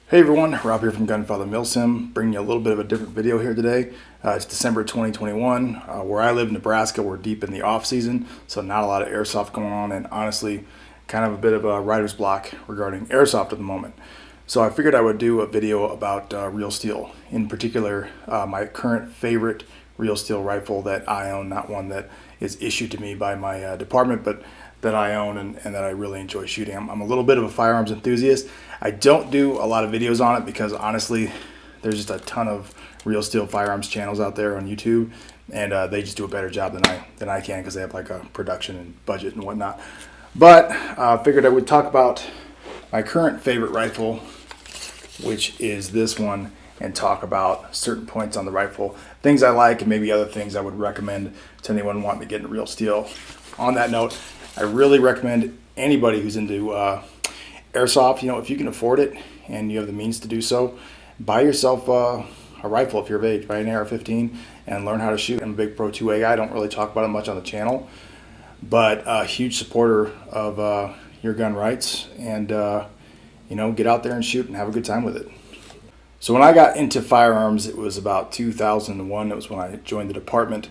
Hey everyone, Rob here from Gunfather Milsim, bringing you a little bit of a different video here today. It's December 2021. Where I live, Nebraska, we're deep in the off season, so not a lot of airsoft going on, and honestly, kind of a bit of a writer's block regarding airsoft at the moment. So I figured I would do a video about real steel, in particular my current favorite real steel rifle that I own, not one that is issued to me by my department, but that I own and that I really enjoy shooting. I'm a little bit of a firearms enthusiast. I don't do a lot of videos on it because honestly, there's just a ton of real steel firearms channels out there on YouTube, and they just do a better job than I can because they have like a production and budget and whatnot. But I figured I would talk about my current favorite rifle, which is this one, and talk about certain points on the rifle, things I like, and maybe other things I would recommend to anyone wanting to get into real steel. On that note, I really recommend anybody who's into airsoft, if you can afford it and you have the means to do so, buy yourself a rifle if you're of age, buy an AR-15 and learn how to shoot. I'm a big Pro 2A guy. I don't really talk about it much on the channel, but a huge supporter of your gun rights, and get out there and shoot and have a good time with it. So when I got into firearms, it was about 2001. It was when I joined the department,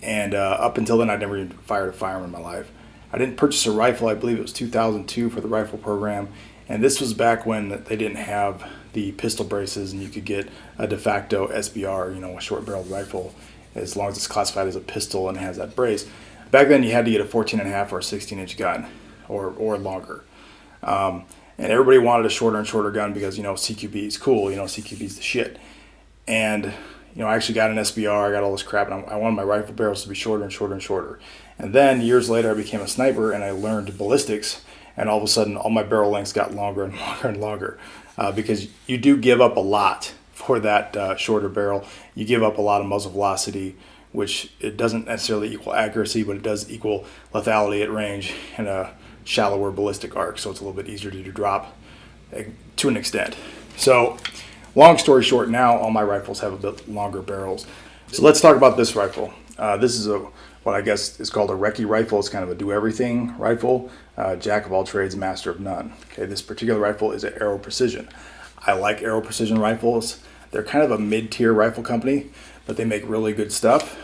and up until then I'd never even fired a firearm in my life. I didn't purchase a rifle, I believe it was 2002 for the rifle program, and this was back when they didn't have the pistol braces and you could get a de facto SBR, a short barreled rifle, as long as it's classified as a pistol and has that brace. Back then you had to get a 14.5 or a 16-inch gun or longer. And everybody wanted a shorter and shorter gun because, CQB is cool, CQB is the shit. And I actually got an SBR, I got all this crap, and I wanted my rifle barrels to be shorter and shorter and shorter. And then years later, I became a sniper and I learned ballistics, and all of a sudden, all my barrel lengths got longer and longer and longer because you do give up a lot for that shorter barrel. You give up a lot of muzzle velocity, which it doesn't necessarily equal accuracy, but it does equal lethality at range and a shallower ballistic arc, so it's a little bit easier to drop to an extent. So, long story short, now all my rifles have a bit longer barrels. So let's talk about this rifle. This is what I guess is called a recce rifle. It's kind of a do-everything rifle, jack of all trades, master of none. Okay, this particular rifle is an Aero Precision. I like Aero Precision rifles. They're kind of a mid-tier rifle company, but they make really good stuff.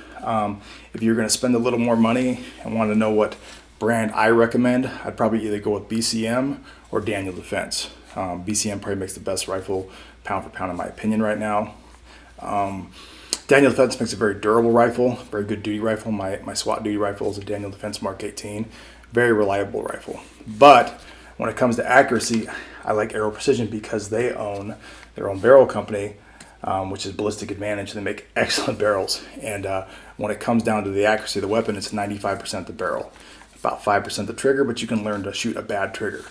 If you're going to spend a little more money and want to know what brand I recommend, I'd probably either go with BCM or Daniel Defense. BCM probably makes the best rifle pound for pound in my opinion right now. Daniel Defense makes a very durable rifle, very good duty rifle. My SWAT duty rifle is a Daniel Defense Mark 18. Very reliable rifle. But when it comes to accuracy, I like Aero Precision because they own their own barrel company, which is Ballistic Advantage. They make excellent barrels. And when it comes down to the accuracy of the weapon, it's 95% the barrel, about 5% the trigger, but you can learn to shoot a bad trigger.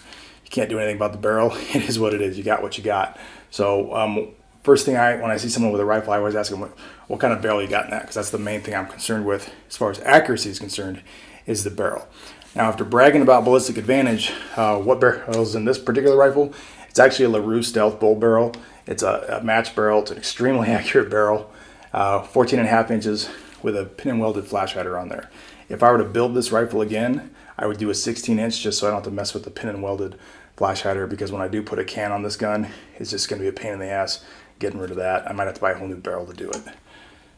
You can't do anything about the barrel. It is what it is. You got what you got. So first thing when I see someone with a rifle, I always ask them what kind of barrel you got in that, because that's the main thing I'm concerned with as far as accuracy is concerned, is the barrel. Now, after bragging about Ballistic Advantage, what barrel is in this particular rifle? It's actually a LaRue Stealth Bull barrel. It's a match barrel. It's an extremely accurate barrel, 14.5 inches with a pin and welded flash hider on there. If I were to build this rifle again, I would do a 16-inch just so I don't have to mess with the pin and welded flash hider, because when I do put a can on this gun, it's just going to be a pain in the ass getting rid of that. I might have to buy a whole new barrel to do it.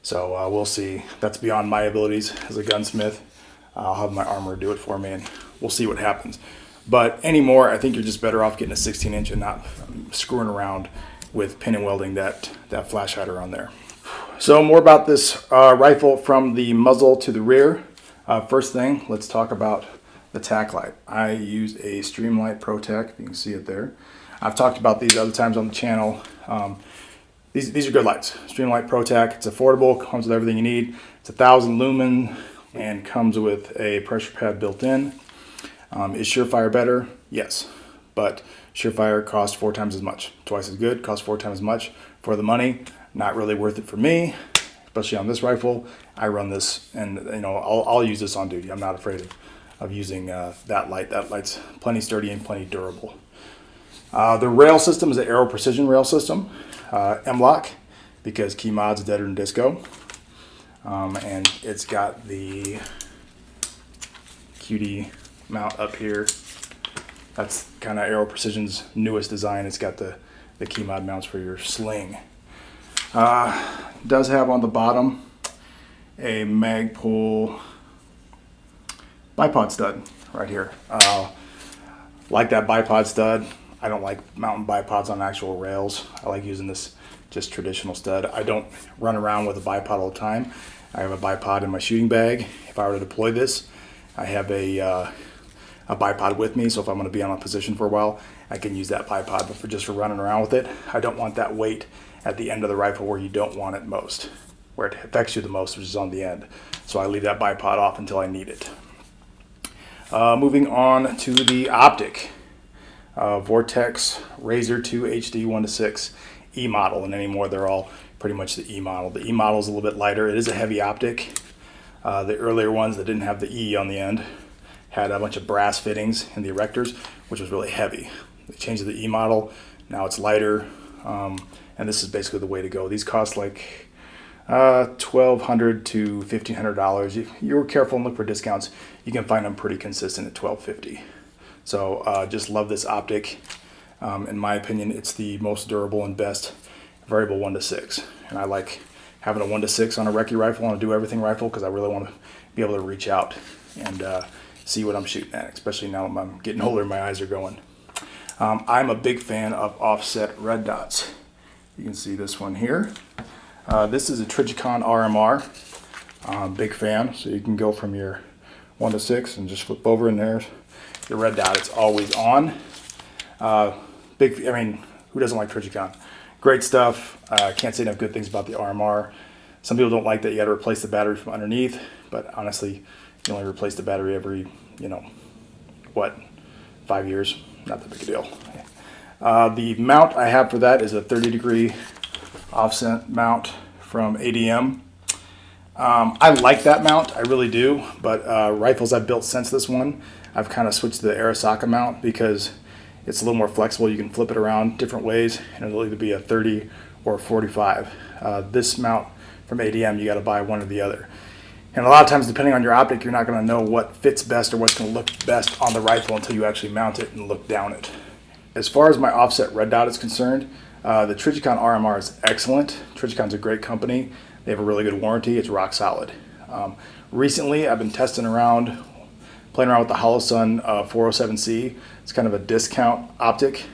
So we'll see. That's beyond my abilities as a gunsmith. I'll have my armor do it for me, and we'll see what happens. But anymore, I think you're just better off getting a 16-inch and not screwing around with pin and welding that flash hider on there. So more about this rifle from the muzzle to the rear. First thing, let's talk about the tack light. I use a Streamlight Pro Tac. You can see it there. I've talked about these other times on the channel. These are good lights. Streamlight Pro Tac. It's affordable. Comes with everything you need. It's 1,000 lumen and comes with a pressure pad built in. Is Surefire better? Yes, but Surefire costs 4 times as much. Twice as good. Costs 4 times as much for the money. Not really worth it for me, especially on this rifle. I run this, and I'll use this on duty. I'm not afraid of using that light. That light's plenty sturdy and plenty durable. The rail system is an Aero Precision rail system, M-LOK, because key mod's deader than disco, and it's got the QD mount up here. That's kind of Aero Precision's newest design. It's got the the key mod mounts for your sling. Does have on the bottom a Magpul bipod stud right here. Like that bipod stud. I don't like mounting bipods on actual rails. I like using this just traditional stud. I don't run around with a bipod all the time. I have a bipod in my shooting bag. If I were to deploy this, I have a bipod with me, so if I'm going to be on a position for a while, I can use that bipod. But just for running around with it, I don't want that weight at the end of the rifle where you don't want it most, where it affects you the most, which is on the end. So I leave that bipod off until I need it. Moving on to the optic. Vortex Razor 2 HD 1:6 E model, and anymore they're all pretty much the E model. The E model is a little bit lighter. It is a heavy optic. The earlier ones that didn't have the E on the end had a bunch of brass fittings in the erectors, which was really heavy. They changed to the E model. Now it's lighter, and this is basically the way to go. These cost like $1,200 to $1,500. If you're careful and look for discounts, you can find them pretty consistent at $1,250. So just love this optic. In my opinion, it's the most durable and best variable 1:6. And I like having a 1:6 on a recce rifle, on a do everything rifle, because I really want to be able to reach out and see what I'm shooting at, especially now that I'm getting older and my eyes are going. I'm a big fan of offset red dots. You can see this one here. This is a Trijicon RMR. Big fan. So you can go from your 1:6 and just flip over, and there's your red dot. It's always on. I mean, who doesn't like Trijicon? Great stuff. Can't say enough good things about the RMR. Some people don't like that you got to replace the battery from underneath, but honestly, you only replace the battery every, 5 years? Not that big a deal. The mount I have for that is a 30-degree offset mount from ADM. I like that mount, I really do, but rifles I've built since this one, I've kind of switched to the Airsoft mount because it's a little more flexible. You can flip it around different ways, and it'll either be a 30 or a 45. This mount from ADM, you got to buy one or the other. And a lot of times, depending on your optic, you're not going to know what fits best or what's going to look best on the rifle until you actually mount it and look down it. As far as my offset red dot is concerned, the Trijicon RMR is excellent. Trijicon's a great company. They have a really good warranty. It's rock solid. Recently, I've been testing around, playing around with the Holosun 407C. It's kind of a discount optic.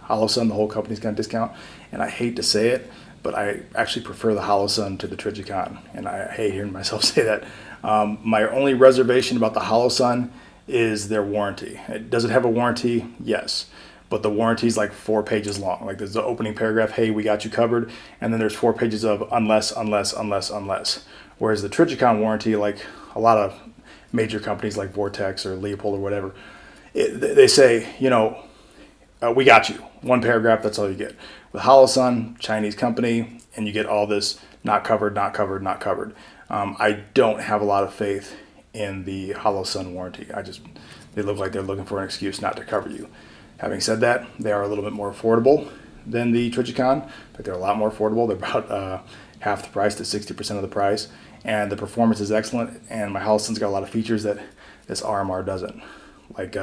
Holosun, the whole company's kind of discount. And I hate to say it, but I actually prefer the Holosun to the Trijicon. And I hate hearing myself say that. My only reservation about the Holosun is their warranty. Does it have a warranty? Yes. But the warranty is like 4 pages long. Like there's the opening paragraph, hey, we got you covered. And then there's 4 pages of unless. Whereas the Trijicon warranty, like a lot of major companies like Vortex or Leopold or whatever, they say, we got you. 1 paragraph, that's all you get. With Holosun, Chinese company, and you get all this not covered, not covered, not covered. I don't have a lot of faith in the Holosun warranty. They look like they're looking for an excuse not to cover you. Having said that, they are a little bit more affordable than the Trijicon, but they're a lot more affordable. They're about half the price to 60% of the price, and the performance is excellent. And my Holosun's got a lot of features that this RMR doesn't, like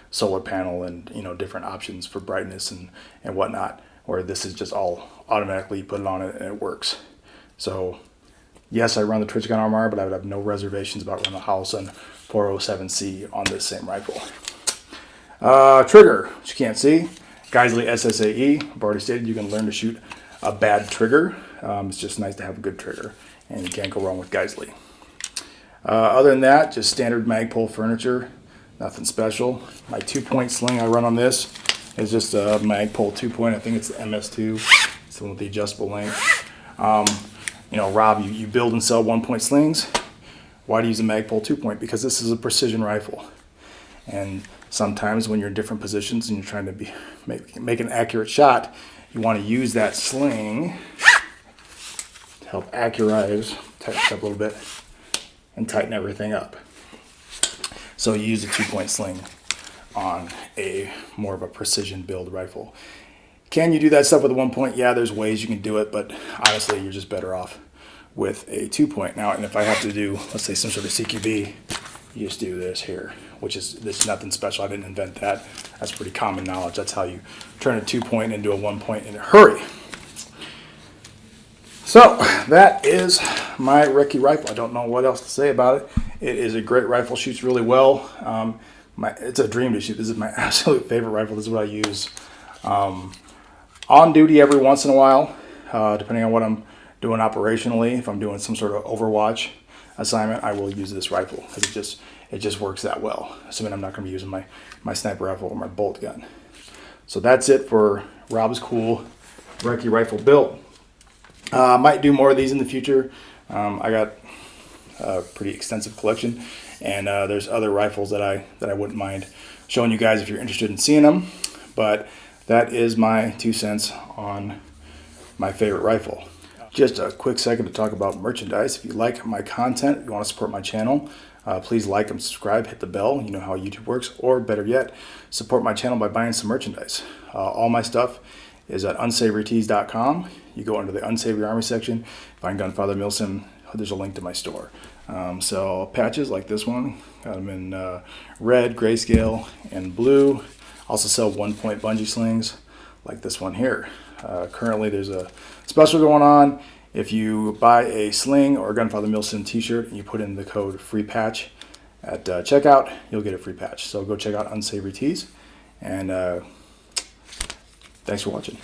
solar panel and different options for brightness and whatnot. Where this is just all automatically put it on it and it works. So yes, I run the Trijicon RMR, but I would have no reservations about running the Holosun 407C on this same rifle. Trigger, which you can't see, Geissele SSAE. I've already stated you can learn to shoot a bad trigger. It's just nice to have a good trigger, and you can't go wrong with Geissele. Other than that, just standard Magpul furniture, nothing special. My 2-point sling I run on this is just a Magpul 2-point. I think it's the MS2. It's the one with the adjustable length. Rob, you build and sell 1-point slings. Why do you use a Magpul 2-point? Because this is a precision rifle. And sometimes when you're in different positions and you're trying to make an accurate shot, you want to use that sling to help accurize, tighten it up a little bit, and tighten everything up. So you use a 2-point sling on a more of a precision build rifle. Can you do that stuff with a 1-point? Yeah, there's ways you can do it, but honestly, you're just better off with a 2-point. Now, and if I have to do, let's say, some sort of CQB, you just do this here, which is, this is nothing special. I didn't invent that. That's pretty common knowledge. That's how you turn a 2-point into a 1-point in a hurry. So that is my Recce rifle. I don't know what else to say about it. It is a great rifle, shoots really well. It's a dream to shoot. This is my absolute favorite rifle. This is what I use on duty every once in a while, depending on what I'm doing operationally. If I'm doing some sort of Overwatch assignment, I will use this rifle because it just works that well. Assuming I'm not going to be using my sniper rifle or my bolt gun. So that's it for Rob's cool Recce rifle build. I might do more of these in the future. I got a pretty extensive collection, and there's other rifles that I wouldn't mind showing you guys if you're interested in seeing them. But that is my 2 cents on my favorite rifle. Just a quick second to talk about merchandise. If you like my content, if you want to support my channel, please like and subscribe, hit the bell. You know how YouTube works. Or better yet, support my channel by buying some merchandise. All my stuff is at unsavorytees.com. You go under the Unsavory Army section, find Gunfather Milsim. There's a link to my store. So patches like this one, got them in red, grayscale, and blue. Also sell 1-point bungee slings like this one here. Currently there's a special going on. If you buy a sling or a Gunfather Milsim t-shirt and you put in the code FREEPATCH at checkout, you'll get a free patch. So go check out Unsavory Tees, and thanks for watching.